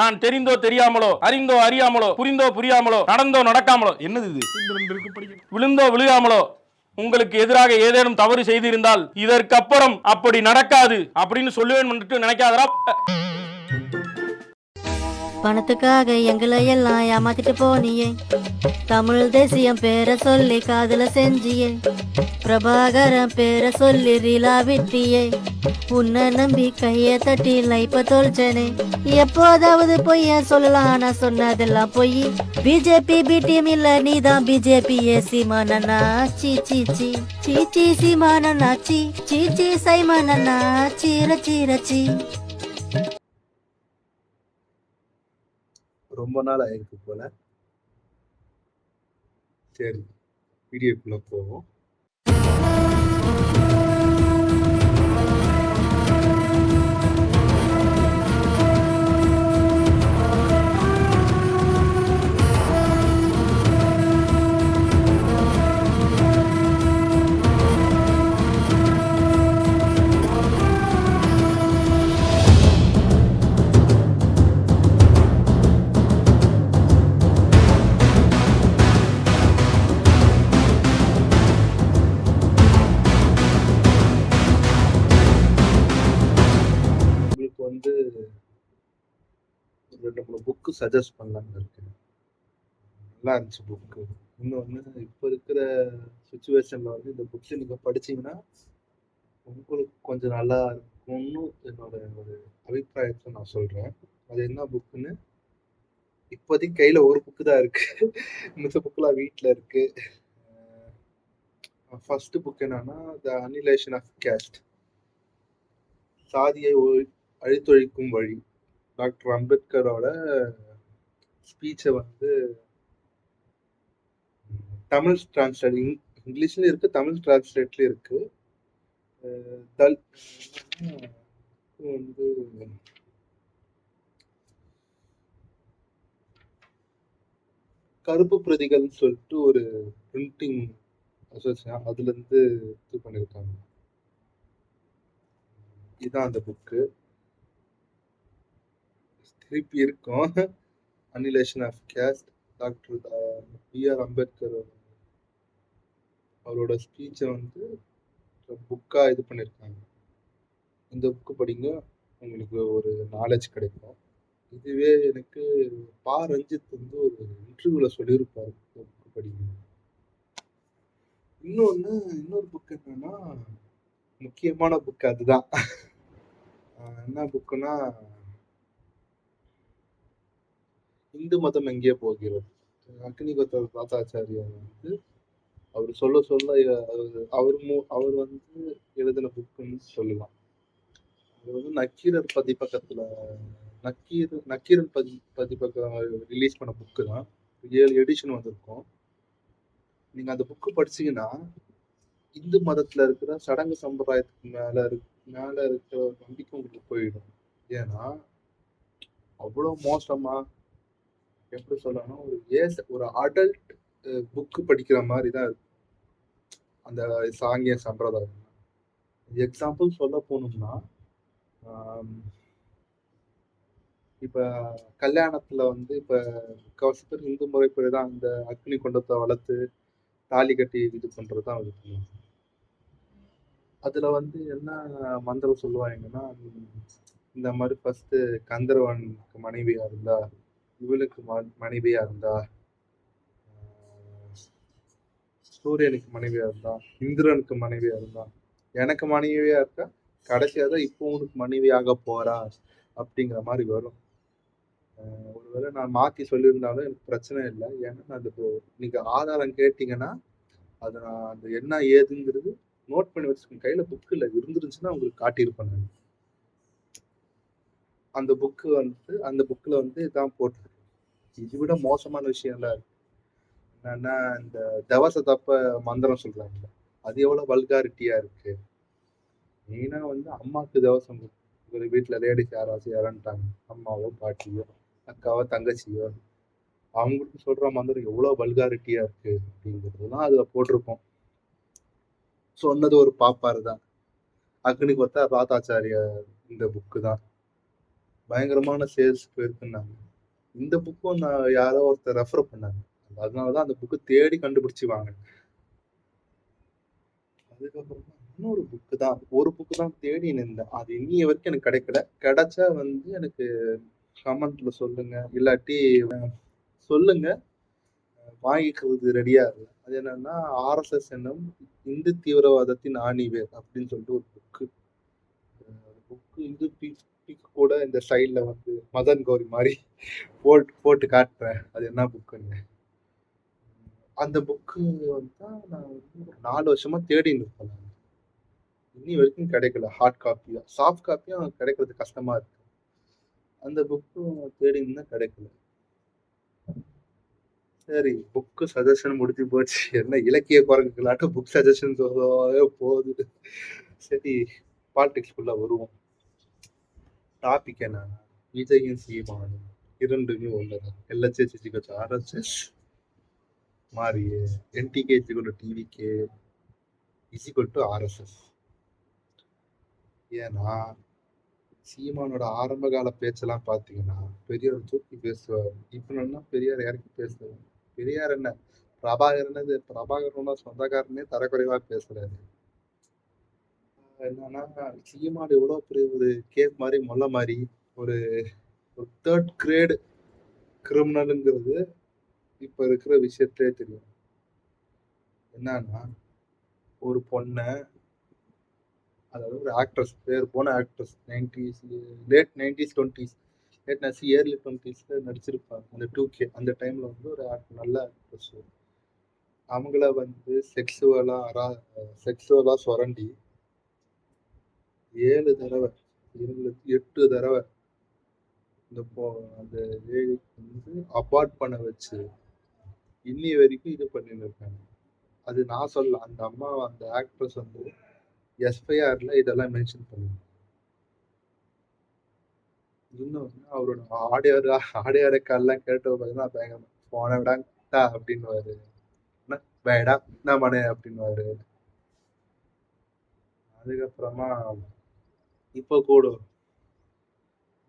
நான் தெரிந்தோ தெரியாமலோ, அறிந்தோ அறியாமலோ, புரிந்தோ புரியாமலோ, நடந்தோ நடக்காமலோ, என்னது இது, விழுந்தோ விழுகாமலோ உங்களுக்கு எதிராக ஏதேனும் தவறு செய்திருந்தால் இதற்கப்புறம் அப்படி நடக்காது அப்படின்னு சொல்லுவேன் நினைக்காதரா. பணத்துக்காக எங்களை எல்லாம் ஏமாத்திட்டு போனியே, தமிழ் தேசியம் பேரை சொல்லி காதல செஞ்சியே, பிரபாகரன் பேரை சொல்லி ரீலா விட்டியே, உன்னை நம்பி கைய தட்டி லைப்ப தொலைச்சனே. எப்போதாவது பொய்ய சொல்லலாம், நான் சொன்னதெல்லாம் பொய். பிஜேபி பிடிஎம் இல்ல, நீதான் பிஜேபி சீமானண்ணா. சீ சீ சீ சீ சீ சீமானண்ணா. சீ சீ சீ சைமானண்ணா. சீரச்சி ரச்சி. ரொம்ப நாள் ஆயிருக்கு போல. சரி, வீடியோக்குள்ள போவோம். வந்து 2-3 புக்கு சஜஸ்ட் பண்ணலான்னு இருக்கேன். நல்லா இருந்துச்சு புக்கு. இன்னொன்று, இப்போ இருக்கிற சுச்சுவேஷனில் வந்து இந்த புக்ஸ் நீங்கள் படிச்சீங்கன்னா உங்களுக்கு கொஞ்சம் நல்லா இருக்கும்னு என்னோட ஒரு அபிப்பிராயத்தை நான் சொல்கிறேன். அது என்ன புக்குன்னு, இப்போதைக்கு கையில் ஒரு புக்கு தான் இருக்குது, மித்த புக்கெலாம் வீட்டில் இருக்குது. ஃபர்ஸ்ட் புக் என்னன்னா, த அனிலேஷன் ஆஃப் கேஸ்ட், சாதியை அழித்தொழிக்கும் வழி. டாக்டர் அம்பேத்கரோட ஸ்பீச்சை வந்து தமிழ் டிரான்ஸ்லேட், இங்கிலீஷ்லயும் இருக்கு, தமிழ் டிரான்ஸ்லேட்லயும் இருக்கு. வந்து கருப்பு பிரதிகள்னு சொல்லிட்டு ஒரு பிரிண்டிங் அசோசியேஷன், அதுல இருந்து இது பண்ணிருக்காங்க. இதுதான் அந்த புக்கு. திருப்பி இருக்கும், annihilation of caste, doctor B.R. Ambedkar அவரோட ஸ்பீச்சை வந்து புக்கா இது பண்ணியிருக்காங்க. இந்த புக்கு படிங்க, உங்களுக்கு ஒரு நாலேஜ் கிடைக்கும். இதுவே எனக்கு பா ரஞ்சித் வந்து ஒரு இன்டர்வியூல சொல்லியிருப்பாரு, இந்த புக்கு படிங்க. இன்னொரு புக் என்னன்னா, முக்கியமான புக் அதுதான். என்ன புக்குன்னா, இந்து மதம் எங்கே போகிறது. அக்னிகோத்திர தாத்தாச்சாரியார் வந்து அவர் சொல்ல அவர் வந்து எழுதின புக்குன்னு சொல்லலாம். அது வந்து நக்கீரன் பதிப்பகத்துல பதிப்பகம் ரிலீஸ் பண்ண புக்கு தான். 7 எடிஷன் வந்திருக்கும். நீங்க அந்த புக்கு படிச்சீங்கன்னா இந்து மதத்துல இருக்கிற சடங்கு சம்பிரதாயத்துக்கு மேல இருக்கிற நம்பிக்கை உங்களுக்கு போயிடும். ஏன்னா அவ்வளவு மோசமா, எப்படி சொல்லணும், ஒரு அடல்ட் புக்கு படிக்கிற மாதிரி தான் இருக்கு அந்த சாங்கிய சம்பிரதாயம். எக்ஸாம்பிள் சொல்ல போனோம்னா, இப்ப கல்யாணத்துல வந்து இப்ப முக்கால்வாசி பேர் இந்து முறைப்படி தான் அந்த அக்னி குண்டத்தை வளர்த்து தாலி கட்டி இது பண்றதுதான் இருக்கு. அதுல வந்து என்ன மந்திரம் சொல்லுவாங்கன்னா, இந்த மாதிரி ஃபர்ஸ்ட் கந்தர்வனுக்கு மனைவியா இருந்தா, இவளுக்கு மனைவியா இருந்தா, சூரியனுக்கு மனைவியா இருந்தா, இந்திரனுக்கு மனைவியா இருந்தா, எனக்கு மனைவியா இருக்கா, கடைசியா தான் இப்போ உனக்கு மனைவியாக போறா அப்படிங்கிற மாதிரி வரும். ஒருவேளை நான் மாத்தி சொல்லியிருந்தாலும் எனக்கு பிரச்சனை இல்லை. ஏன்னா நான் நீங்க ஆதாரம் கேட்டீங்கன்னா அதை நான் அந்த என்ன ஏதுங்கிறது நோட் பண்ணி வச்சுக்கோங்க. கையில புக்கு இல்லை, இருந்துருந்துச்சுன்னா உங்களுக்கு காட்டியிருப்பேன் நான். அந்த புக்கில் வந்து இதான் போட்டிருக்கு. இது விட மோசமான விஷயம்லாம் இருக்கு. என்னன்னா, இந்த தவச தப்ப மந்திரம் சொல்றாங்க, அது எவ்வளவு வல்காரிட்டியா இருக்கு. மெயினா வந்து அம்மாக்கு தவசம், ஒரு வீட்டுல லேடிஸ் யாராச்சும் இறந்துட்டாங்க, அம்மாவோ பாட்டியோ அக்காவோ தங்கச்சியோ, அவங்களுக்கு சொல்ற மந்திரம் எவ்வளவு வல்காரிட்டியா இருக்கு அப்படிங்கிறதுலாம் அதுல போட்டிருப்போம். சொன்னது ஒரு பாப்பாரு தான், அக்னிகோத்திர தாத்தாச்சாரியார் இந்த புக்கு தான். பயங்கரமான சேல்ஸ் போயிருக்குன்னாங்க. இந்த புக்கும் நான் யாரோ ஒருத்தர் ரெஃபர் பண்ணாங்க. அதனாலதான் அந்த புக்கு தேடி கண்டுபிடிச்சு வாங்கினேன். அதுக்கப்புறமா இன்னொரு புக்கு தான், ஒரு புக்கு தான் தேடி நின்றேன். அது இன்னிய வரைக்கும் எனக்கு கிடைக்கல. கிடைச்சா வந்து எனக்கு கமெண்ட்ல சொல்லுங்க, இல்லாட்டி சொல்லுங்க, வாங்கிக்கிறது ரெடியா இருக்கு. அது என்னன்னா ஆர்எஸ்எஸ் என்னும் இந்து தீவிரவாதத்தின் ஆணிவேர் அப்படின்னு சொல்லிட்டு ஒரு புக்கு. புக்கு இது பிக் கூட இந்த ஸ்டைல்ல வந்து மதன் கௌரி மாதிரி போட்டு காட்டுறேன் அது என்ன புக்குன்னு. அந்த புக்கு வந்து நான் வந்து ஒரு 4 வருஷமா தேடி இருப்பேன். இன்னி வரைக்கும் கிடைக்கல. ஹார்ட் காப்பியா, சாஃப்ட் காப்பியும் கிடைக்கிறது கஷ்டமா இருக்கு. அந்த புக்கும் தேடி இருந்தா கிடைக்கல. சரி, புக்கு சஜஷன் முடிஞ்சு போச்சு. என்ன இலக்கிய குரங்குகளாட்டம் புக் சஜஷன் போகுது. சரி, பாலிடிக்ஸ்குள்ள வருவோம். டாபிக் என்ன? விஜயும் சீமானும் இரண்டுமே உள்ளதா? எல்ஹெச்எஸ் ஆர்எஸ்எஸ் மாறி NTK TVK is equal to RSS. ஏன்னா சீமானோட ஆரம்ப கால பேச்செல்லாம் பார்த்தீங்கன்னா பெரியார் தூக்கி பேசுவார். இப்ப பெரியார் இறக்கி பேசுவார். பெரியார் என்ன, பிரபாகரனோட சொந்தக்காரனே தரக்குறைவா பேசுறாரு. என்னன்னா சீமான் எவ்வளவு பெரிய ஒரு கேப் மாதிரி மொல்ல மாதிரி ஒரு தேர்ட் கிரேடு கிரிமினலுங்கிறது இப்ப இருக்கிற விஷயத்திலே தெரியும். என்னன்னா ஒரு பொண்ணை, அதாவது ஒரு ஆக்ட்ரஸ், பேர் போன actress, late 90s 20s early 20s நடிச்சிருப்பாங்க. அந்த 2K அந்த டைம்ல வந்து ஒரு நல்ல ஆக்ட்ரஸ். அவங்கள வந்து செக்ஸுவலா சுரண்டி 7 தடவை 8 தடவை அந்த லேடிக்கு வந்து அபார்ட் பண்ண வச்சு இன்னி வரைக்கும் இது பண்ணிட்டு இருக்காங்க. அது நான் சொல்ல, அந்த அம்மா, அந்த ஆக்ட்ரஸ் வந்து எஸ்ஐஆர்ல இதெல்லாம் மென்ஷன் பண்ணுங்க. இன்னும் அவரோட ஆடியோ ரெக்கார்ட்லாம் கேட்டு பார்த்தீங்கன்னா பயங்கரமா போன விடாங்கட்டா அப்படின்னு வேடா என்ன மனே அப்படின்னு. அதுக்கப்புறமா இப்போ கூட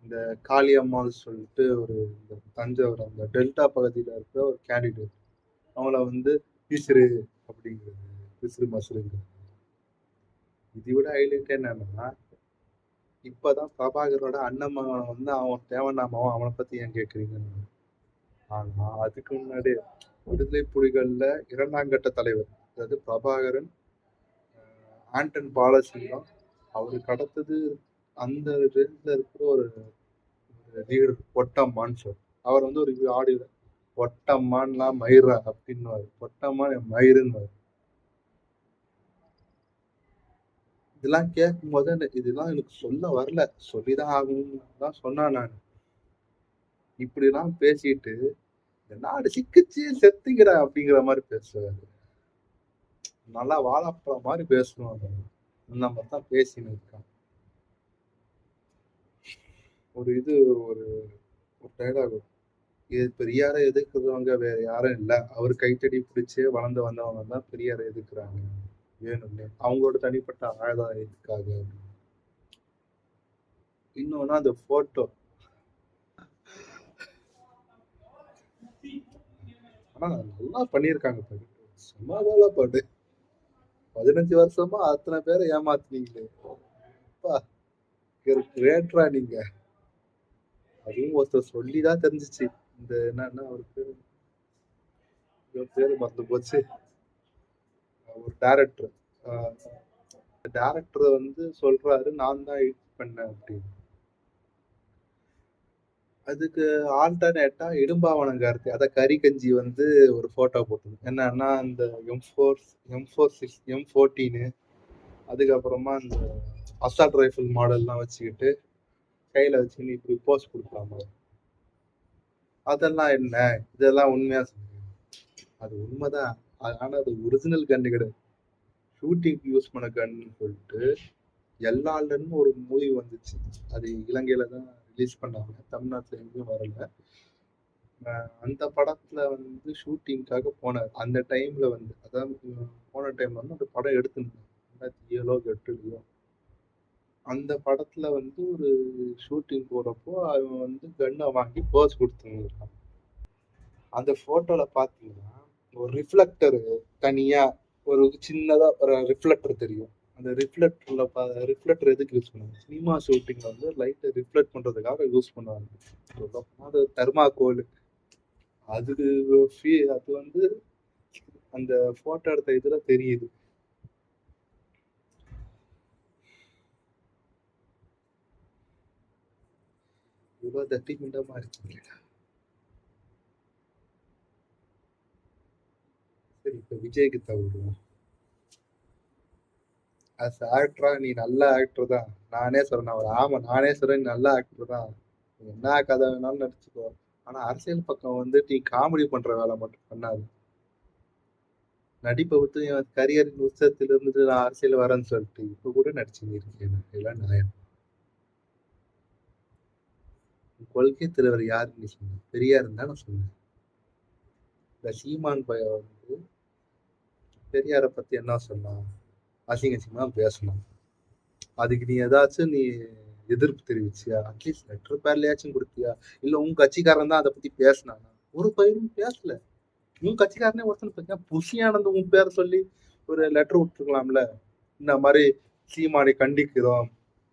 இந்த காளியம்மாள் சொல்லிட்டு ஒரு இந்த தஞ்சாவூர் அந்த டெல்டா பகுதியில் இருக்கிற ஒரு கேண்டிடேட், அவங்கள வந்து பிசுறு அப்படிங்கிறது, பிசுறு மசுறுங்கிறது. இதை விட ஹைலைட் என்னன்னா, இப்பதான் பிரபாகரோட அண்ணன் வந்து அவன் தேவனாமாவும் அவனை பத்தி ஏன் கேட்குறீங்கன்னு. ஆனா அதுக்கு முன்னாடி விடுதலை புலிகள்ல 2ஆம் கட்ட தலைவர், அதாவது பிரபாகரன், ஆண்டன் பாலசிங்கம், அவரு கடத்தது அந்த ரேஞ்சில் இருக்கிற ஒரு லீடர் பொட்டம்மான்னு சொல்லு. அவர் வந்து ஒரு ஆடியோ பொட்டம்மான்லாம் மயிரா அப்படின்னு, பொட்டம்மான் மயிருன்னு. இதெல்லாம் கேட்கும் போது இதெல்லாம் எனக்கு சொல்ல வரல, சொல்லிதான் ஆகணும்னு தான் சொன்னான் நான். இப்படி எல்லாம் பேசிட்டு இந்த நாடு சிக்கிச்சு செத்துக்கிற அப்படிங்கிற மாதிரி பேசுவாரு. நல்லா வாழப்பழம் மாதிரி பேசுவாங்க. நம்ம தான் பேசின்னு இருக்கான். ஒரு ஒரு டைலாக், பெரியாரை எதிர்க்கிறவங்க வேற யாரும் இல்லை, அவர் கைத்தடி பிடிச்சே வளர்ந்து வந்தவங்க தான் பெரியாரை எதிர்க்கிறாங்க வேணும்னே, அவங்களோட தனிப்பட்ட ஆதாயத்துக்காக. இன்னொன்னா அந்த போட்டோ, ஆனா நல்லா பண்ணியிருக்காங்க. சும்மாதால பாட்டு 15 வருஷமா அத்தனை பேரை ஏமாத்துனீங்களே, கிரேட்ரா நீங்க. அதுவும் ஒருத்தர் சொல்லிதான் தெரிஞ்சிச்சு. இந்த என்னன்னா அவருக்கு பேரு மறந்து போச்சு. ஒரு டைரக்டர் வந்து சொல்றாரு நான் தான் எடிட் பண்ணேன் அப்படின்னு. அதுக்கு ஆல்டர்னேட்டா இடும்பாவனங்கார்த்தி, அத கறி கஞ்சி வந்து ஒரு போட்டோ போட்டது. என்னன்னா அந்த M14 அதுக்கப்புறமா அந்த அசால்ட் ரைஃபிள் மாடல்லாம் வச்சுக்கிட்டு கையில வச்சுக்கிட்டு இப்படி போஸ்ட் கொடுக்கலாமா? அதெல்லாம் என்ன, இதெல்லாம் உண்மையா சொல்லுங்க. அது உண்மைதான். ஆனா அது ஒரிஜினல் கன்னு கிடையாது, ஷூட்டிங் யூஸ் பண்ண கன்னு சொல்லிட்டு எல்லாருன்னு ஒரு மூவி வந்துச்சு. அது இலங்கையில தான் ரிலீஸ் பண்ணாங்க, தமிழ்நாட்டுல எங்கேயும் வரல. அந்த படத்துல வந்து ஷூட்டிங்காக போனார். அந்த டைம்ல வந்து, அதாவது போன டைம்ல வந்து அந்த படம் எடுத்துருந்தாங்க 2007 8. அந்த படத்துல வந்து ஒரு ஷூட்டிங் போறப்போ அவன் வந்து கன்னை வாங்கி போஸ் கொடுத்துருக்கான். அந்த போட்டோல பாத்தீங்கன்னா ஒரு ரிஃப்ளெக்டர் தனியா ஒரு சின்னதா ஒரு ரிஃப்ளெக்டர் தெரியும். அந்த ரிஃப்ளெக்டர் எதுக்கு யூஸ் பண்ணுவாங்க? சினிமா ஷூட்டிங்ல வந்து லைட்டை ரிஃப்ளெக்ட் பண்றதுக்காக யூஸ் பண்ணுவாங்க. சொல்லப்போனா அது தெர்மாகோல். அது அது வந்து அந்த போட்டோ எடுத்த இதுல தெரியுது. இவ்வளவு தட்டி மிண்டமா இருக்கீங்க. சரி, இப்ப விஜய்க்கு தவிடுவோம். அஸ் ஆக்டரா நீ நல்ல ஆக்டர் தான். நானே சொல்றேன். ஆமா, நானே சொல்றேன் நீ நல்ல ஆக்டர் தான். நீ என்ன கதை வேணாலும் நடிச்சுக்கோ. ஆனா அரசியல் பக்கம் வந்து நீ காமெடி பண்ற வேலை மட்டும் பண்ணாது. நடிப்பை விட்டு என் கரியரின் உச்சத்துல இருந்துட்டு நான் அரசியல் வரேன்னு சொல்லிட்டு இப்ப கூட நடிச்சுங்க இருக்கேன். எல்லாம் நியாயம். கொள்கை தலைவர் யாருன்னு நீ சொன்ன? பெரியாருன்னு தான் நான் சொன்னேன். இந்த சீமான் பைய வந்து பெரியாரை பத்தி என்ன சொன்னான்? அசிங்க அசிங்கமா பேசணும். அதுக்கு நீ ஏதாச்சும் எதிர்ப்பு தெரிவிச்சியா? அட்லீஸ்ட் லெட்டர் பேர்லயாச்சும் கொடுத்தியா? இல்ல உன் கட்சிக்காரன் தான் அதை பத்தி பேசினானா? ஒரு பயிரும் பேசல. உன் கட்சிக்காரனே ஒருத்தன் பார்த்தீங்கன்னா புஷியானந்த உன் பேரை சொல்லி ஒரு லெட்டர் விட்டுருக்கலாம்ல. இந்த மாதிரி சீமானை கண்டிக்கிறோம்,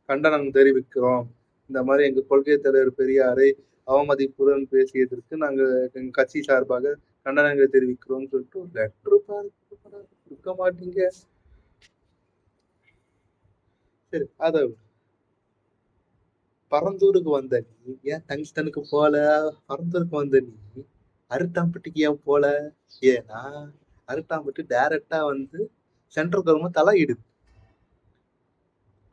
கண்டனம் தெரிவிக்கிறோம். இந்த மாதிரி எங்க கொள்கை தலைவர் பெரியாரை அவமதிப்புடன் பேசியதற்கு நாங்க எங்க கட்சி சார்பாக கண்டனங்களை தெரிவிக்கிறோம்னு சொல்லிட்டு ஒரு லெட்டர் கொடுக்க மாட்டீங்க. சரி, அத பரந்தூருக்கு வந்த நீ ஏன் டங்ஸ்டனுக்கு போல? பரந்தூருக்கு வந்த நீ அருட்டாம்பட்டிக்கு ஏன் போல? ஏன்னா அருட்டாம்பட்டி டைரக்டா வந்து சென்ட்ரல் கவர்மெண்ட் தலையிடுது.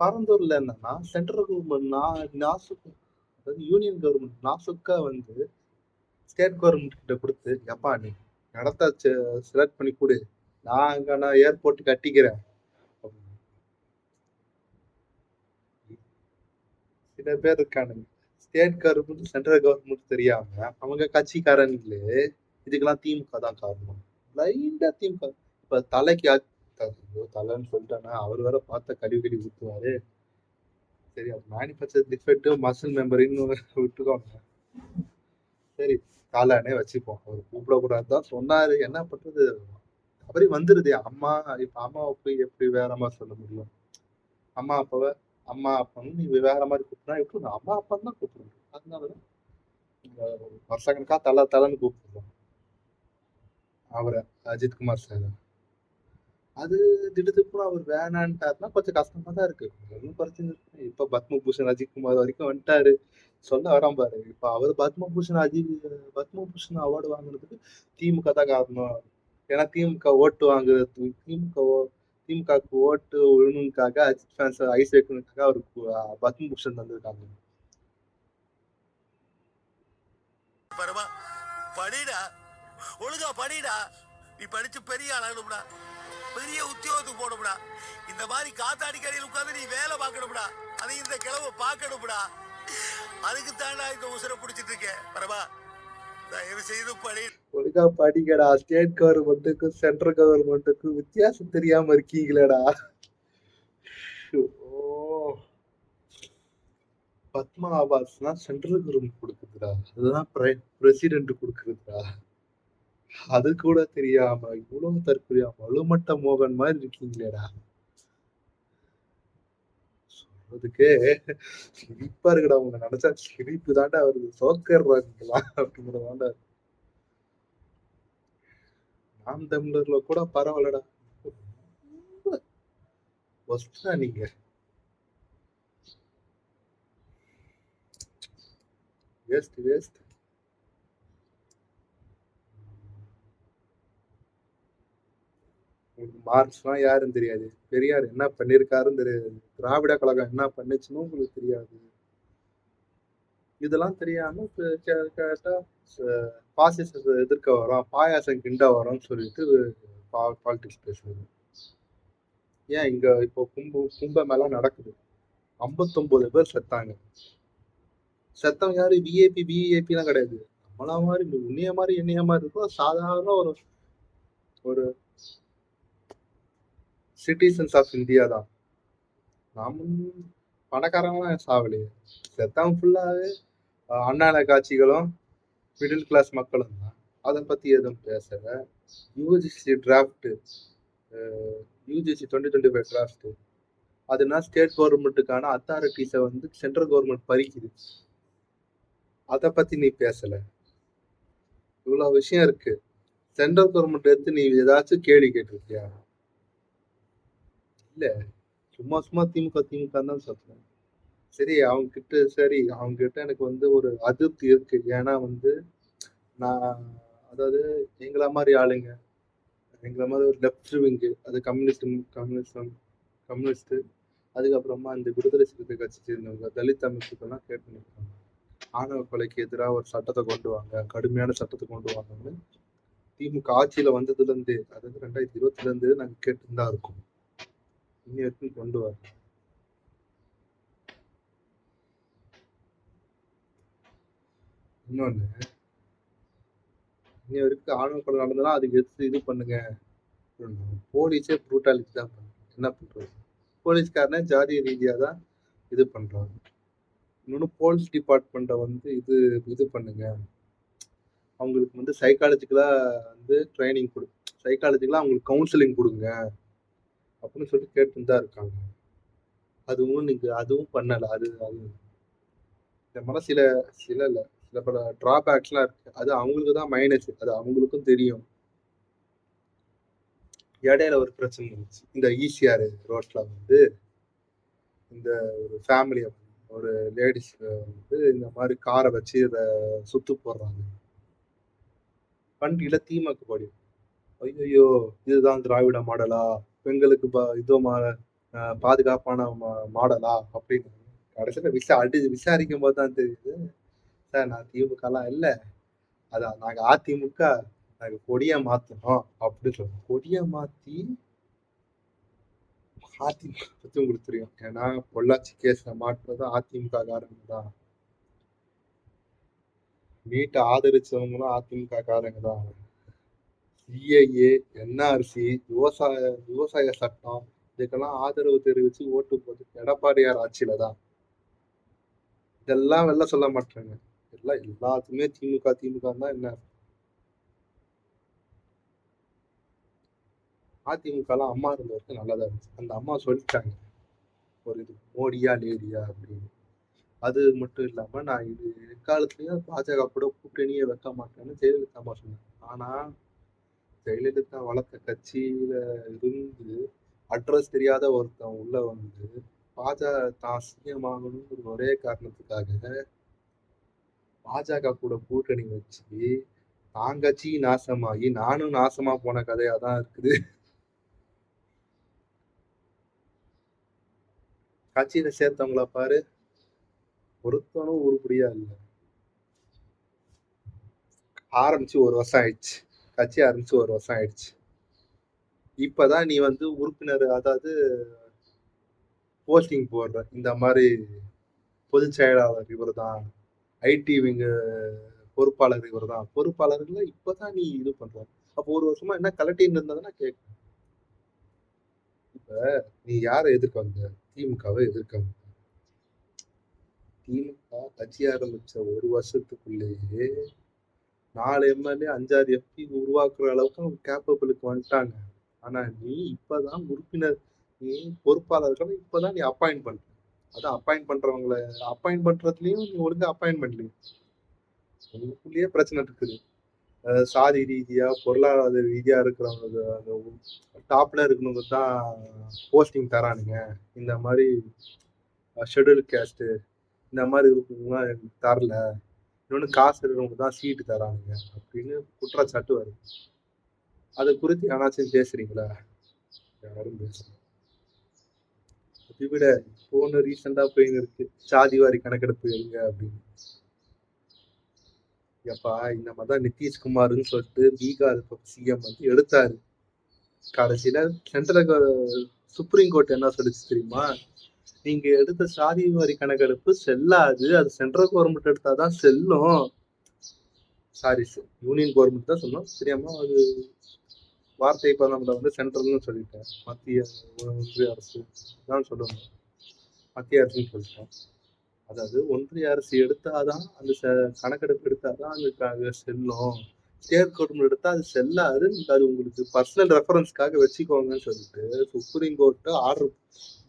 பரந்தூர்ல என்னன்னா சென்ட்ரல் கவர்மெண்ட் நாசுக்கு, அதாவது யூனியன் கவர்மெண்ட் நாசுக்கா வந்து ஸ்டேட் கவர்மெண்ட் கிட்ட கொடுத்து, எப்பா நீ இடத்த செலக்ட் பண்ணி கொடு, நான் ஏர்போர்ட் கட்டிக்கிறேன். சில பேர் இருக்கானுங்க ஸ்டேட் கவர்மெண்ட் சென்ட்ரல் கவர்மெண்ட் தெரியாம அவங்க கட்சிக்காரங்களே இதுக்கெல்லாம் திமுக தான் காரணம். லைண்டா திமுக. இப்ப தலைக்கு தலைன்னு சொல்லிட்டானா அவர் வேற பார்த்த கழுவி ஊத்துவாரு. சரி, அது மேனுஃபேக்சர் டிஃபெக்ட் மசில் மெமரின்னு விட்டுக்கோங்க. சரி, காலானே வச்சுப்போம். அவர் கூப்பிடக்கூடாதுதான் சொன்னாரு, என்ன பண்றது? அவரே வந்துருது. அம்மா இப்ப அம்மாவை போய் எப்படி வேற மாதிரி சொல்ல முடியும்? அம்மா அப்பாவை அம்மா அப்பான்னு நீ வேற மாதிரி கூப்பிட்டா எப்படி? அம்மா அப்பான்னு தான் கூப்பிடணும். அதனாலதான் வருஷக்கணக்கா தலைன்னு கூப்பிடுறோம் அவரை, அஜித்குமார் சார். அது திடுதிப்புன்னு அவர் வேணான்ட்டாருன்னா கொஞ்சம் கஷ்டமா தான் இருக்கு. ஒன்றும் பிரச்சனை இருக்கு. இப்ப பத்மபூஷன் அஜித்குமார் வரைக்கும் வந்துட்டாரு. சொல்ல வரான் பாரு. இப்ப அவர் பத்மபூஷன் அவார்டு வாங்குறதுக்கு திமுக தான் காரணம். ஏன்னா திமுக ஓட்டு வாங்குறது, திமுகவுக்கு ஓட்டு விழணுக்காக அஜித் ஃபேன்ஸ் ஐஸ் வைக்கணுக்காக அவருக்கு பத்மபூஷன் தந்திருக்காங்க. படிடா, ஒழுங்கா படிடா. நீ படிச்சு பெரிய ஆளாகணும்டா, பெரிய உத்தியோகத்துக்கு போகணும்டா. இந்த மாதிரி காத்தாடி கடையில் உட்காந்து நீ வேலை பார்க்கணும்டா. அதை இந்த கிழமை பார்க்கணும்டா. அதுக்கு தாண்டா இந்த உசுரை பிடிச்சிட்டு இருக்கேன். பரவா தயவு செய்து படி. ஒழுங்கா படிக்கடா. ஸ்டேட் கவர்மெண்ட்டுக்கும் சென்ட்ரல் கவர்மெண்ட்டுக்கும் வித்தியாசம் தெரியாம இருக்கீங்களேடா. பத்மா ஆவாஸ்னா சென்ட்ரல் கவர்மெண்ட் கொடுக்குதுடா, அதுதான் பிரசிடென்ட் கொடுக்குறதுடா. அது கூட தெரியாம இவ்வளவு தற்கொலையா வலுமட்ட மோகன் மாதிரி இருக்கீங்களேடா. சொல்றதுக்கே சிரிப்பா இருக்குடா. உங்க நினைச்சா சிரிப்பு தாண்டா வருது. சோக்கர்றாங்களா அப்படிங்கிறதாண்டா. நாம் தமிழர்ல கூட பரவாயில்லடா. நீங்க வேஸ்ட். மார்க்ஸ்லாம் யாருன்னு தெரியாது. பெரியார் என்ன பண்ணிருக்காருன்னு தெரியாது. திராவிட கழகம் என்ன பண்ணுச்சுன்னு உங்களுக்கு தெரியாது. இதெல்லாம் தெரியாம கேட்டா பாசிசத்தை எதிர்க்க வரோம், பாயாசம் கிண்ட வரோம்னு சொல்லிட்டு பாலிடிக்ஸ் பேசுறது. ஏன் இங்க இப்போ கும்பமேளா நடக்குது. 59 பேர் செத்தாங்க. செத்தவங்க யாரு? விஐபி எல்லாம் கிடையாது. நம்மளா மாதிரி உன்னைய மாதிரி என்னைய மாதிரி இருக்கும் சாதாரண ஒரு சிட்டிசன்ஸ் ஆஃப் இந்தியா தான். நாமும் பணக்காரங்களாம் சாவலையே, செத்தவன் ஃபுல்லாவே அண்ணாநல காட்சிகளும் மிடில் கிளாஸ் மக்களும் தான். அதை பத்தி எதுவும் பேசல. யூஜிசி டிராஃப்ட், யூஜிசி 2025 டிராஃப்ட், அதுனா ஸ்டேட் கவர்மெண்ட்டுக்கான அத்தாரிட்டிஸை வந்து சென்ட்ரல் கவர்மெண்ட் பறிக்குது. அதை பத்தி நீ பேசல. இவ்வளவு விஷயம் இருக்கு. சென்ட்ரல் கவர்மெண்ட் எடுத்து நீ ஏதாச்சும் கேள்வி கேட்டிருக்கியா? இல்ல, சும்மா சும்மா திமுக திமுக தான் சொல்றேன். சரி, அவங்க கிட்ட எனக்கு வந்து ஒரு அதிருப்தி இருக்கு. ஏன்னா வந்து நான், அதாவது எங்களை மாதிரி ஆளுங்க, எங்களை மாதிரி ஒரு லெஃப்ட் விங்கு, அது கம்யூனிஸ்ட், அதுக்கப்புறமா இந்த விடுதலை சிறுத்தை கட்சி சேர்ந்தவங்க, தலித் அமைப்புகள்லாம் கேட்டுருக்காங்க, ஆணவ கொலைக்கு எதிராக ஒரு சட்டத்தை கொண்டு வாங்க, கடுமையான சட்டத்தை கொண்டு வாங்கன்னு திமுக ஆட்சியில வந்ததுல இருந்து, அதாவது 2020 இருந்து நாங்க கேட்டு தான் இருக்கோம். இன்னி வரைக்கும் கொண்டு வர. இன்னொன்னு, இன்னி வரைக்கும் ஆணவ கொலை நடந்தனா அதுக்கு எடுத்து இது பண்ணுங்க. போலீஸே ப்ரூட்டாலிட்டி தான் பண்ணுங்க. என்ன பண்றது? போலீஸ்காரனே ஜாதிய ரீதியா தான் இது பண்றாங்க. இன்னொன்னு, போலீஸ் டிபார்ட்மெண்ட்டை வந்து இது பண்ணுங்க, அவங்களுக்கு வந்து சைக்காலஜிக்கலா வந்து ட்ரைனிங் கொடு, சைக்காலஜிக்கலா அவங்களுக்கு கவுன்சிலிங் கொடுங்க அப்படின்னு சொல்லி கேட்டு தான் இருக்காங்க. அதுவும் பண்ணல. அது இந்த மாதிரி சில பல டிராபேக்ஸ்லாம் இருக்கு. அது அவங்களுக்கு தான் மைனஸ், அது அவங்களுக்கும் தெரியும். இடையில ஒரு பிரச்சனை இருந்துச்சு. இந்த ஈசிஆர் ரோட்ல வந்து இந்த ஒரு ஃபேமிலியை, ஒரு லேடிஸ் வந்து இந்த மாதிரி காரை வச்சு இதை சுத்து போடுறாங்க. வண்டியில திமுக கொடி. ஐயோ, இதுதான் திராவிட மாடலா, பெண்களுக்கு பாதுகாப்பான மாடலா அப்படின்னு கடைசியில் விசாரிக்கும் போது தான் தெரியுது, சார் நான் திமுகலாம் இல்லை, அதான் நாங்கள் அதிமுக, நாங்கள் கொடியை மாற்றணும் அப்படின்னு சொல்லுவோம். கொடியை மாற்றி அதிமுக பற்றி உங்களுக்கு தெரியும். ஏன்னா பொள்ளாச்சி கேஸை மாற்றுறது அதிமுக காரங்க தான், நீட்டை ஆதரிச்சவங்களும் அதிமுக காரங்க தான். சிஏஏ, என்ஆர்சி, விவசாய சட்டம், இதுக்கெல்லாம் ஆதரவு தெரிவிச்சு ஓட்டு போது எடப்பாடியார் ஆட்சியில தான். இதெல்லாம் வெளில சொல்ல மாட்டாங்க. எல்லாத்துக்குமே திமுக தான். என்ன அதிமுக எல்லாம் அம்மா இருந்த வரைக்கும் நல்லதா இருந்துச்சு. அந்த அம்மா சொல்லிட்டாங்க ஒரு இது, மோடியா லேடியா அப்படின்னு. அது மட்டும் இல்லாம நான் இது எக்காலத்துலயும் பாஜக கூட கூட்டணியே வைக்க மாட்டேன்னு ஜெயலலிதா அம்மா சொன்னாங்க. ஆனா ஜெயலலிதா வளர்த்த கட்சியில இருந்து அட்ரஸ் தெரியாத ஒருத்தன் உள்ள வந்து பாஜக தான் சிஎம் ஒரே காரணத்துக்காக பாஜக கூட கூட்டணி வச்சு தான் கட்சி நாசமாகி நானும் நாசமா போன கதையா தான் இருக்குது. கட்சியில சேர்த்தவங்கள பாரு, ஒருத்தனும் உருப்படியா இல்லை. ஆரம்பிச்சு 1 வருஷம் ஆயிடுச்சு, கட்சி ஆரம்பிச்சு 1 வருஷம் ஆயிடுச்சு. இப்பதான் நீ வந்து உறுப்பினர், அதாவது போஸ்டிங் போடுற, இந்த மாதிரி பொதுச் செயலாளர் இவர் தான், ஐடி விங் பொறுப்பாளர் இவர் தான், பொறுப்பாளர்களை இப்பதான் நீ இது பண்ற. அப்போ 1 வருஷமா என்ன கலட்டின்னு இருந்ததுன்னா கேட்க. இப்ப நீ யாரை எதிர்க்க வந்த? திமுகவை எதிர்க்க வந்த. திமுக கட்சி ஆரம்பிச்ச 1 வருஷத்துக்குள்ளேயே 4 எம்எல்ஏ 5-6 எம்பி உருவாக்குற அளவுக்கு அவங்க கேப்பபிளுக்கு வந்துட்டாங்க. ஆனா நீ இப்பதான் உறுப்பினர், நீ பொறுப்பாளர்களை இப்பதான் நீ அப்பாயிண்ட் பண்ற. அதான் அப்பாயிண்ட் பண்றவங்களை அப்பாயிண்ட் பண்றதுலயும் நீ ஒழுங்கா அப்பாயிண்ட் பண்ணலையே. உங்களுக்குள்ளேயே பிரச்சனை இருக்குது. சாதி ரீதியா, பொருளாதார ரீதியா இருக்கிறவங்க, டாப்ல இருக்கவங்க தான் போஸ்டிங் தரானுங்க. இந்த மாதிரி ஷெட்யூல் கேஸ்ட் இந்த மாதிரி இருக்கவங்க தரல, இன்னொன்று காசு இருக்கிறவங்க தான் சீட்டு தரானுங்க அப்படின்னு குற்றச்சாட்டு வருது. அதை குறித்து யாராச்சும் பேசுறீங்களா? யாரும் பேசல. அதை விட போன ரீசெண்டா போயின்னு இருக்கு, சாதிவாரி கணக்கெடுப்பு எங்க அப்படின்னு. எப்பா, இந்த மாதிரிதான் நிதிஷ்குமார்னு சொல்லிட்டு பீகார் சிஎம் வந்து எடுத்தாரு. கடைசியில சென்ட்ரல் சுப்ரீம் கோர்ட் என்ன சொல்லிச்சு தெரியுமா? நீங்க எடுத்த சாதிவாரி கணக்கெடுப்பு செல்லாது, அது சென்ட்ரல் கவர்மெண்ட் எடுத்தாதான் செல்லும். சாரி, யூனியன் கவர்மெண்ட் தான் சொன்னோம், தெரியாம அது வார்த்தை இப்ப நம்மள வந்து சென்ட்ரல்னு சொல்லிட்டேன். மத்திய ஒன்றிய அரசு தான் சொல்லணும். மத்திய அரசுன்னு சொல்லிட்டோம். அதாவது ஒன்றிய அரசு எடுத்தாதான் அந்த கணக்கெடுப்பு எடுத்தாதான் அது செல்லும். ஸ்டேட் கவர்மெண்ட் எடுத்தா அது செல்லாது. அது உங்களுக்கு பர்சனல் ரெஃபரன்ஸ்க்காக வச்சுக்கோங்கன்னு சொல்லிட்டு supreme court order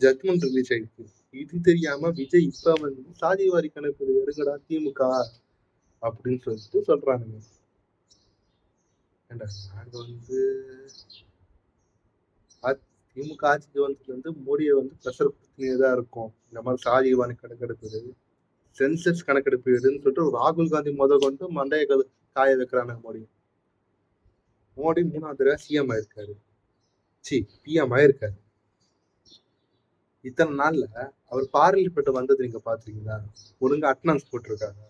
judgment release ஆயிடுச்சு. இது தெரியாம விஜய் இப்ப வந்து சாதிவாரி கணக்கு எடுங்கடா திமுக அப்படின்னு சொல்லிட்டு சொல்றானுங்க. ஏண்டா நாங்க வந்து திமுக ஆட்சிக்கு வந்து மோடியை வந்து ப்ரெஷர் கொடுத்துனே தான் இருக்கும். இந்த மாதிரி சாதிவாரி கணக்கெடுப்பு சென்சஸ் கணக்கெடுப்பு எடுன்னு சொல்லிட்டு ராகுல் காந்தி கொண்டு மண்டைய காய வைக்கிறானுங்க மோடி. மோடி 3வது தடவை சிஎம் ஆயிருக்காரு. பிஎம் ஆயிருக்காரு. இத்தனை நாள்ல அவர் பார்லிமெண்ட் வந்தது நீங்க பாத்தீங்களா? ஒழுங்கா அட்டனன்ஸ் போட்டிருக்காங்க.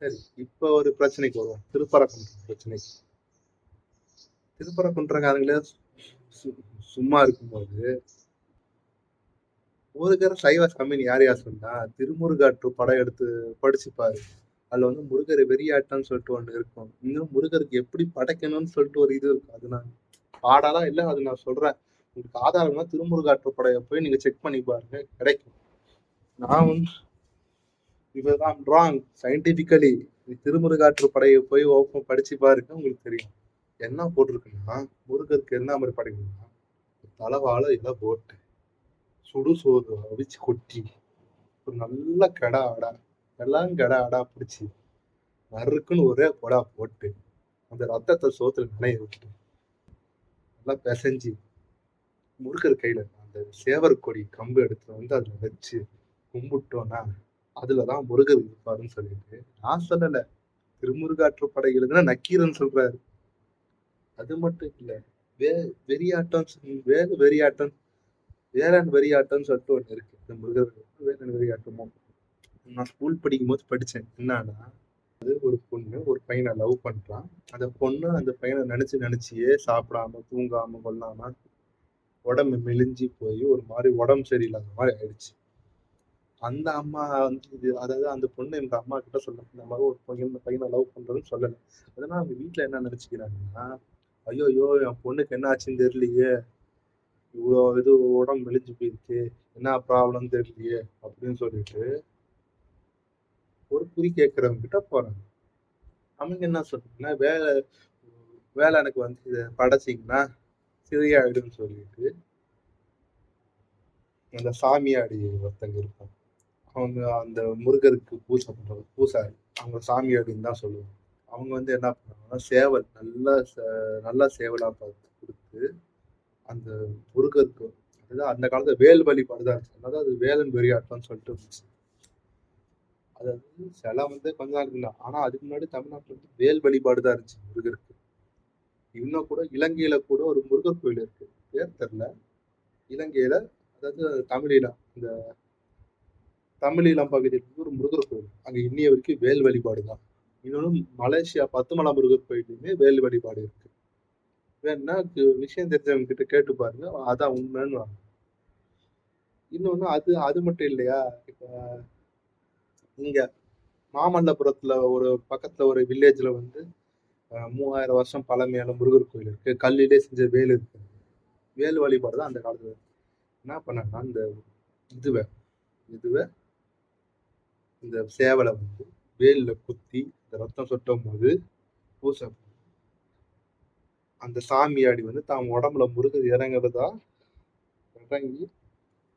சரி, இப்ப ஒரு பிரச்சனைக்கு வரும். திருப்பரங்குன்றம் பிரச்சனை. திருப்பரங்குன்றக்காரங்களே சும்மா இருக்கும்போது முருகர் சைவ கம்பெனி யார் சொன்னா திருமுருகாற்று படம் எடுத்து படிச்சுப்பாரு. அதுல வந்து முருகர் வெறியாட்டம்னு சொல்லிட்டு ஒண்ணு இருக்கும். இன்னும் முருகருக்கு எப்படி படைக்கணும்னு சொல்லிட்டு ஒரு இது இருக்கும். அது நான் பாடாலாம் இல்லை, அது நான் சொல்றேன். உங்களுக்கு ஆதாரம்னா திருமுருகாற்று படையை போய் நீங்க செக் பண்ணி பாருங்க, கிடைக்கும். நான் வந்து இதுதான் ராங் சயின்டிபிக்கலி. திருமுருகாற்று படையை போய் ஓப்பன் படிச்சு பாருங்க, உங்களுக்கு தெரியும். என்ன போட்டிருக்குன்னா முருகருக்கு என்ன மாதிரி படைக்கணும்னா தலைவாழை இலை போட்டு சுடு சோறு அவிச்சு கொட்டி ஒரு நல்ல கடை ஆடா எல்லாம் கடை ஆடா பிடிச்சி நறுக்குன்னு ஒரே கொடா போட்டு அந்த ரத்தத்தை சோத்துல நினைய விட்டு நல்லா பிசைஞ்சு முருகர் கையில அந்த சேவர் கொடி கம்பு எடுத்து வந்து அதுல வச்சு கும்பிட்டோம்னா அதுலதான் முருகர் இருப்பாருன்னு சொல்லிட்டு நான் சொல்லல. திருமுருகாற்று படை எழுதுனா நக்கீரன் சொல்றாரு. அது மட்டும் இல்ல, வெறியாட்டம் வெறியாட்டம் வேலன் வெறியாட்டம்னு சொல்லிட்டு ஒண்ணு இருக்கு. இந்த முருகர் வேலன் வெறியாட்டமும் நான் ஸ்கூல் படிக்கும் போது படிச்சேன். என்னன்னா அது ஒரு பொண்ணு ஒரு பையனை லவ் பண்றான். அந்த பொண்ணு அந்த பையனை நினைச்சியே சாப்பிடாம தூங்காம கொள்ளாம உடம்பு மெலிஞ்சி போய் ஒரு மாதிரி உடம்பு சரியில்லாத மாதிரி ஆயிடுச்சு. அந்த அம்மா வந்து அதாவது அந்த பொண்ணு எங்க அம்மா கிட்ட சொல்ல இந்த மாதிரி ஒரு பையனை லவ் பண்றதுன்னு சொல்லலை. அதனால அவங்க வீட்டுல என்ன நினைச்சுக்கிறாங்கன்னா, ஐயோ என் பொண்ணுக்கு என்ன ஆச்சுன்னு தெரியலையே, இவ்வளோ இது உடம்பு மெலிஞ்சு போயிருக்கு, என்ன ப்ராப்ளம் தெரியலையே அப்படின்னு சொல்லிட்டு ஒரு குறி கேட்கறவங்க கிட்ட போறாங்க. அவங்க என்ன சொல்றாங்கன்னா, வேலை எனக்கு வந்து இதை படைச்சிங்கன்னா சரியாயிடுன்னு சொல்லிட்டு அந்த சாமியாடி ஒருத்தங்க இருப்பாங்க. அவங்க அந்த முருகருக்கு பூஜை பண்றது பூசாரி, அவங்க சாமியாடின்னு தான் சொல்லுவாங்க. அவங்க வந்து என்ன பண்ணுவாங்கன்னா சேவல் நல்லா சேவலா பார்த்து கொடுத்து அந்த முருகருக்கு, அதாவது அந்த காலத்துல வேல் வழிபாடுதான் இருந்துச்சு. அதாவது அது வேலன் வெறியாட்டம்னு சொல்லிட்டு இருந்துச்சு. அதாவது சிலை வந்து கொஞ்ச நாள் இருந்தா, ஆனா அதுக்கு முன்னாடி தமிழ்நாட்டுல வந்து வேல் வழிபாடுதான் இருந்துச்சு முருகருக்கு. இன்னும் கூட இலங்கையில கூட ஒரு முருகர் கோயில் இருக்கு, பேர் தெரியல. இலங்கையில அதாவது தமிழீழம், இந்த தமிழீழம் பகுதியில் ஒரு முருகர் கோயில், அங்க இன்னைய வரைக்கும் வேல் வழிபாடு தான். இன்னொன்னு மலேசியா பத்துமலா முருகர் கோயிலுமே வேல் வழிபாடு இருக்கு. வேணா விஷயம் தெரிஞ்சவங்க கிட்ட கேட்டு பாருங்க, அதான் உண்மைன்னு. இன்னொன்னு அது மட்டும் இல்லையா, இப்ப இங்க மாமல்லபுரத்துல ஒரு பக்கத்துல ஒரு வில்லேஜ்ல வந்து 3000 வருஷம் பழமையான முருகர் கோயில் இருக்கு. கல்லிலே செஞ்ச வேல் இருக்கு. வேல் வழிபாடு தான் அந்த காலத்துல. என்ன பண்ணாங்கன்னா இந்த இதுவை இந்த சேவலை வந்து வேல்ல குத்தி இந்த ரத்தம் சொட்டும் போது பூசை அந்த சாமியாடி வந்து தான் உடம்புல முருகர் இறங்குறதா இறங்கி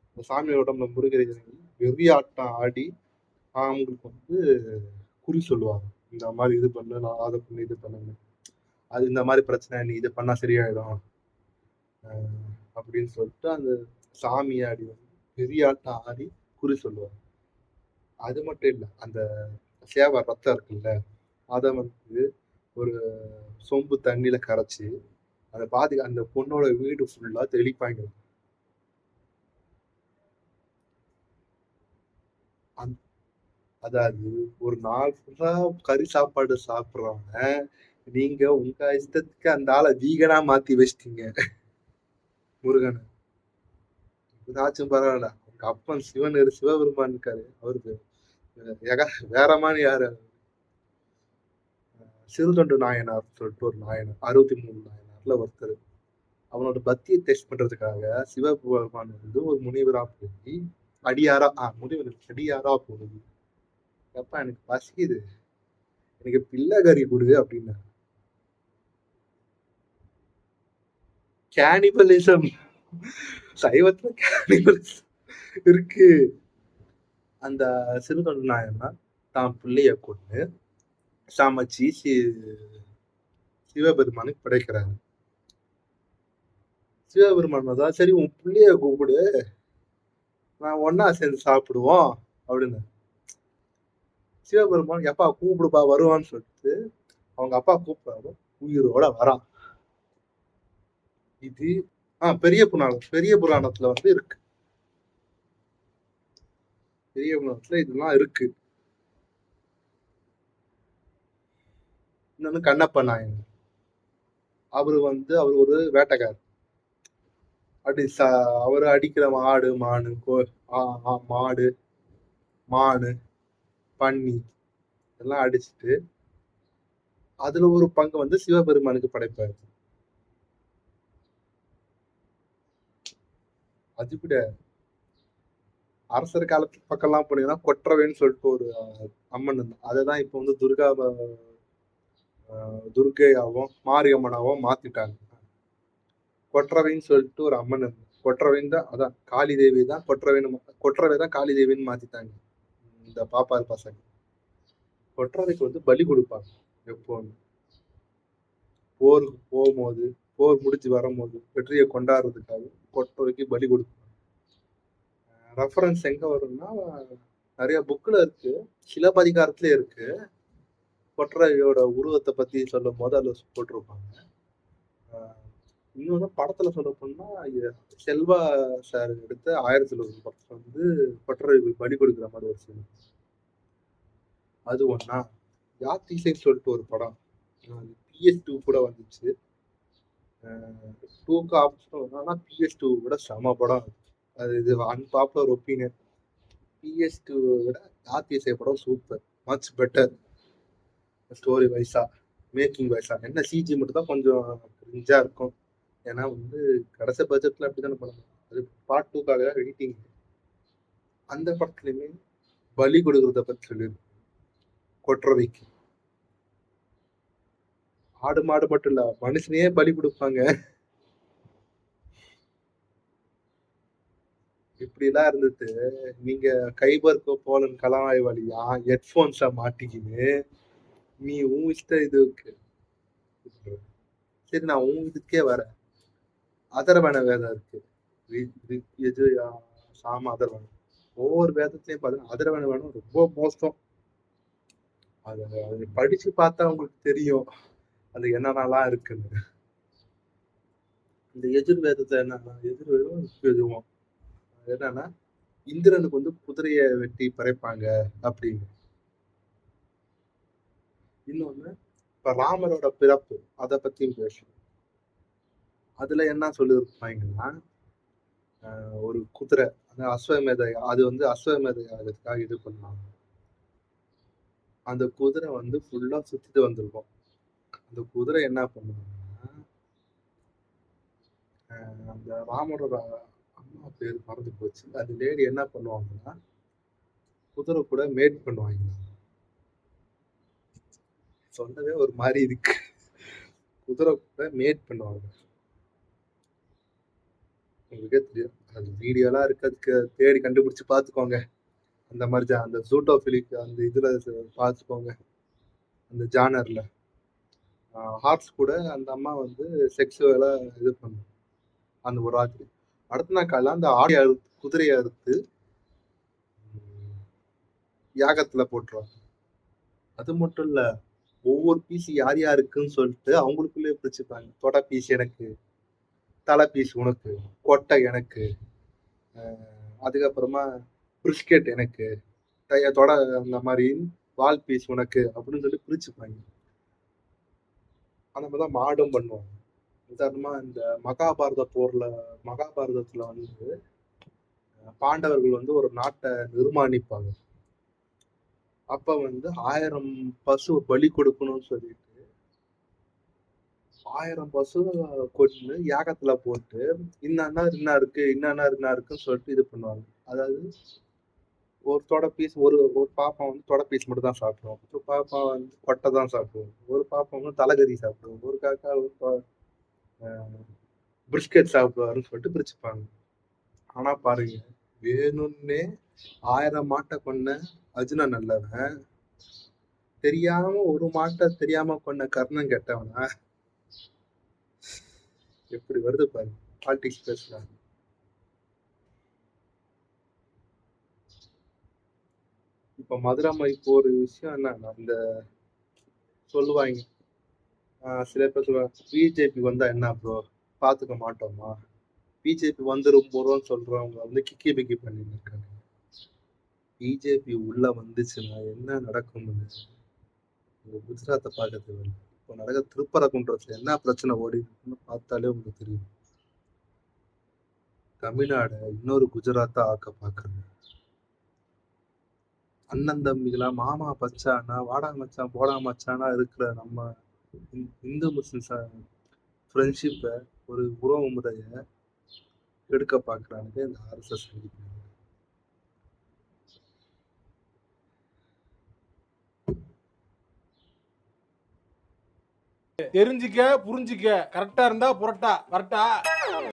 அந்த சாமி உடம்புல முருகர் இறங்கி வெறியாட்டம் ஆடி அவங்களுக்கு வந்து குறி சொல்லுவாங்க. இந்த மாதிரி இது பண்ணு, நான் அதை பண்ணு, இது பண்ணுங்க, அது இந்த மாதிரி பிரச்சனை, நீ இது பண்ணா சரியாயிடும் அப்படின்னு சொல்லிட்டு அந்த சாமியாடி வந்து வெறியாட்டம் ஆடி குறி சொல்லுவாங்க. அது மட்டும் இல்லை, அந்த சேவை ரத்தம் இருக்குல்ல, அதை வந்து ஒரு சொம்பு தண்ணியில கரைச்சி அதை அந்த பொண்ணோட வீடு ஃபுல்லா தெளிப்பாங்க. அதாவது ஒரு நாள் ஃபுல்லா கறி சாப்பாடு சாப்பிடுறவங்க நீங்க உங்க இஷ்டத்துக்கு அந்த ஆளை வீகனா மாத்தி வச்சிட்டீங்க. முருகன் ஏதாச்சும் பரவாயில்ல, உங்க அப்பன் சிவபெருமான் இருக்காரு, அவருக்கு வேற மாதிரி யாரு, சிறுதொண்டு நாயனார் சொல்லிட்டு ஒரு நாயனார், 63 நாயனார்ல ஒருத்தர். அவனோட பக்தியை டெஸ்ட் பண்றதுக்காக சிவபெருமான் வந்து ஒரு முனிவரா போய் அடியாரா போய், அப்பா எனக்கு பசிக்குது, எனக்கு பிள்ளை கறி கொடு அப்படின்னா. கேனிபலிசம், சைவத்துல கேனிபலிசம் இருக்கு. அந்த சிறுதொண்ட நாயனா தான் பிள்ளைய கொண்டு சமைச்சு சிவபெருமானுக்கு படைக்கிறாரு. சிவபெருமான் தான், சரி உன் பிள்ளைய கூப்பிடு, நான் ஒன்னா சேர்ந்து சாப்பிடுவோம் அப்படின்னு. சிவபெருமான் எப்பா கூப்பிடுப்பா வருவான்னு சொல்லிட்டு அவங்க அப்பா கூப்பிடாரு, உயிரோட வரான். இது பெரிய புராணத்துல வந்து இருக்கு. பெரிய புராணத்துல இதெல்லாம் இருக்கு. இன்னொன்னு கண்ணப்ப நாயன், அவர் ஒரு வேட்டைக்காரர். அவரு அடிக்கிற மாடு மானு பன்னி எல்லாம் அடிச்சுட்டு அதுல ஒரு பங்கு வந்து சிவபெருமானுக்கு படைப்பாரு. அது கூட அரசர் காலத்து பக்கம்லாம் போனீங்கன்னா கொற்றவைன்னு சொல்லிட்டு ஒரு அம்மன் இருந்தான். அதைதான் இப்ப வந்து துர்கையாவும் மாரியம்மனாவும் மாத்திட்டாங்க. கொற்றவைன்னு சொல்லிட்டு ஒரு அம்மன் இருந்தான். கொற்றவைன்னு தான், அதான் காளி தேவி தான் கொற்றவை தான் காளி தேவின்னு மாத்திட்டாங்க இந்த பாப்பார் பசங்க. கொற்றவைக்கு வந்து பலி கொடுப்பாங்க எப்போன்னு. போருக்கு போகும்போது, போர் முடிச்சு வரும்போது வெற்றியை கொண்டாடுறதுக்காக கொற்றவைக்கு பலி கொடுப்பாங்க. ரெஃபரன்ஸ் எங்க வரும்னா நிறைய புக்ல இருக்கு, சிலப்பதிகாரத்திலே இருக்கு. கொற்றவையோட உருவத்தை பத்தி சொல்லும் போது அதுல போட்டிருப்பாங்க. இன்னொன்னு படத்துல சொல்ல போனா செல்வா சார் எடுத்த 1001 படத்துல வந்து கொற்றவைக்கு பலி கொடுக்குற மாதிரி ஒரு சீன். அது ஒன்னா. யாத்திசைன்னு சொல்லிட்டு ஒரு படம் PS2 கூட வந்துச்சு. 2க்கு ஆப்ஷன் ஆனா PS2 விட செம படம். அது இது அன்பாப்புலர் ஒப்பீனியன். PS2 விட யாத்திசை படம் சூப்பர், மச் பெட்டர். ஸ்டோரி வைஸா, மேக்கிங் வைஸா. என்ன சிஜி மட்டும் தான் கொஞ்சம் கிரிஞ்சா இருக்கும். ஏன்னா வந்து கடைசி பட்ஜெட்ல அப்படித்தானே பண்ணணும். அது பார்ட் 2க்காக வெயிட்டிங். அந்த படத்துலயுமே பலி கொடுக்கறத பத்தி சொல்லியிருக்கு. கொற்றவைக்கு ஆடு மாடு மட்டும் இல்ல, மனுஷனையே பலி கொடுப்பாங்க. இப்படிலாம் இருந்துட்டு நீங்க கைபர்க்கோ போலன் கலவாய் வழியா ஹெட்போன்ஸ மாட்டிக்கின்னு நீ உன் இஷ்ட இதுக்கு. சரி, நான் உன் இதுக்கே வரேன். அதர்வன வேதம் இருக்கு, சாம அதர்வனம். ஒவ்வொரு வேதத்திலையும் பார்த்தீங்கன்னா அதர்வன வேதம் ரொம்ப மோசம். அதை படிச்சு பார்த்தா உங்களுக்கு தெரியும் அது என்னென்னலாம் இருக்குன்னு. இந்த எஜுர்வேதத்துல எஜுர்வேதம் என்னன்னா இந்திரனுக்கு வந்து குதிரைய வெட்டி பறைப்பாங்க அப்படின்னு. இன்னொன்னு இப்ப ராமரோட பிறப்பு அதை பத்தியும் பேசணும். அதுல என்ன சொல்லியிருப்பாங்கன்னா ஒரு குதிரை, அது அஸ்வமேத, அது வந்து அஸ்வமேத யாகத்துக்காக இது பண்ணாங்க. அந்த குதிரை வந்து ஃபுல்லா சுத்திட்டு வந்திருக்கும். அந்த குதிரை என்ன பண்ணுவாங்கன்னா அந்த ராமரோட அம்மா பேர் மறந்து போச்சு. அந்த லேடி என்ன பண்ணுவாங்கன்னா குதிரை கூட மேட் பண்ணுவாங்க. சொன்னதே ஒரு மாதிரி இருக்கு. குதிரை கூட மேட் பண்ணுவாங்க. உங்களுக்கே தெரியும், அது வீடியோலாம் இருக்கு, அதுக்கு தேடி கண்டுபிடிச்சு பார்த்துக்கோங்க. அந்த மாதிரி தான் அந்த ஜூட்டோஃபிலிக் அந்த இதுல பார்த்துக்கோங்க. அந்த ஜானர்ல ஹார்ஸ் கூட அந்த அம்மா வந்து செக்ஸுவலா இது பண்ணும் அந்த ஒரு ராத்திரி. அடுத்த நாள் காலையில் அந்த ஆடிய குதிரையை அறுத்து யாகத்துல போட்டுருவாங்க. அது மட்டும் இல்ல, ஒவ்வொரு பீஸ் யார் யாருக்குன்னு சொல்லிட்டு அவங்களுக்குள்ளே பிரிச்சுப்பாங்க. தொடை பீஸ் எனக்கு, தலை பீஸ் உனக்கு, கொட்டை எனக்கு, அதுக்கப்புறமா பிரிஸ்கெட் எனக்கு, தொடை அந்த மாதிரி வால் பீஸ் உனக்கு அப்படின்னு சொல்லி பிரிச்சுப்பாங்க. அந்த மாதிரிதான் மாடும் பண்ணுவாங்க. உதாரணமா இந்த மகாபாரதத்துல வந்து பாண்டவர்கள் வந்து ஒரு நாட்டை நிர்மாணிப்பாங்க. அப்ப வந்து 1000 பசு பலி கொடுக்கணும்னு சொல்லிட்டு 1000 பசு கொண்டு யாகத்துல போட்டு இன்னன்னா என்ன இருக்கு இன்னன்னா என்ன இருக்குன்னு சொல்லிட்டு இது பண்ணுவாங்க. அதாவது ஒரு தொட பீஸ் ஒரு ஒரு பாப்பா வந்து தொட பீஸ் மட்டும் தான் சாப்பிடும். ஒரு பாப்பா வந்து கொட்டை தான் சாப்பிடும். ஒரு பாப்பா வந்து தலைகறி சாப்பிடும். ஒரு காக்கா வந்து பிரிஸ்கெட் சாப்பிடுவாருன்னு சொல்லிட்டு பிரிச்சுப்பாங்க. ஆனா பாருங்க, வேணும்னே 1000 மாட்டை கொன்ன அர்ஜுனன் நல்லவன், தெரியாம ஒரு மாட்டை தெரியாம கொன்ன கர்ணன் கெட்டவனா? எப்படி வருது பாருங்க பாலிடிக்ஸ் பேசுறாங்க. இப்ப மதுராமை இப்போ ஒரு விஷயம் என்னன்னா, இந்த சொல்லுவாங்க, சில பேர் சொல்லுவாங்க பிஜேபி வந்தா என்ன ப்ரோ பாத்துக்க மாட்டோமா? பிஜேபி வந்துரும் போறோம்னு சொல்றவங்க வந்து கிக்கி பிக்கி பண்ணிட்டு இருக்காங்க. பிஜேபி உள்ள வந்துச்சுன்னா என்ன நடக்கும்னு குஜராத்தை பார்க்க தேவையில்லை. இப்போ நடக்க திருப்பரங்குன்றத்துல என்ன பிரச்சனை ஓடி இருக்குன்னு பார்த்தாலே உங்களுக்கு தெரியும். தமிழ்நாடு இன்னொரு குஜராத்தா ஆக்க பாக்குறது. அண்ணன் தம்பிகளா மாமா பச்சானா வாடா மச்சான் போடா மச்சானா இருக்கிற நம்ம இந்து முஸ்லிம் ஃப்ரெண்ட்ஷிப்பை ஒரு உறவு முறையை எடுக்க பாக்குறாங்க இந்த ஆர்எஸ்எஸ். தெரிஞ்சுக்க புரிஞ்சுக்க கரெக்டா இருந்தா புரட்டா வரட்டா.